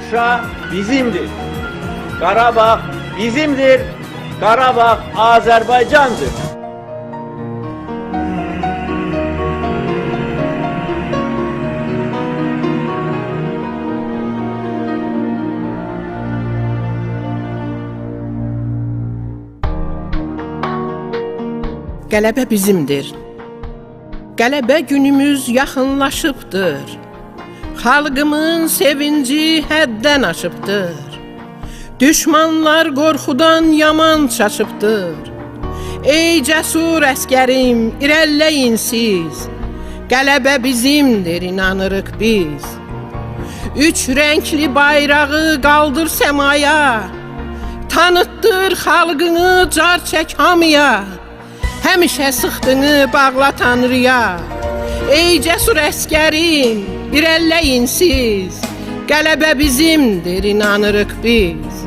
Şuşa bizimdir. Qarabağ bizimdir. Qarabağ Azərbaycandır. Qələbə bizimdir. Qələbə günümüz yaxınlaşıbdır. Xalqımın sevinci həddən aşıbdır. Düşmanlar qorxudan yaman çaşıbdır. Ey cəsur əskərim, irəliləyin siz. Qələbə bizimdir, inanırıq biz. Üç rəngli bayrağı qaldır səmaya. Tanıtdır xalqını car çək hamıya. Həmişə sıxdını bağla Tanrıya. Ey cəsur əskərim, irəliləyin siz. Qələbə bizimdir, inanırıq biz.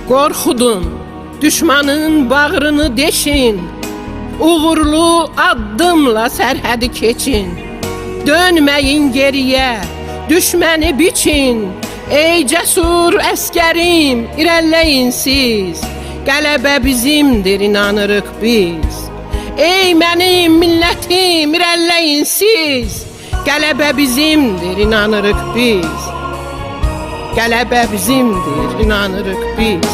Qorxudun, düşmanın bağrını deşin. Uğurlu addımla sərhədi keçin. Dönməyin geriyə, düşməni biçin. Ey cəsur əskərim, irəliləyin siz. Qələbə bizimdir, inanırıq biz. Ey mənim millətim, irəliləyin siz. Qələbə bizimdir, inanırıq biz. Qələbə bizimdir, inanırıq biz.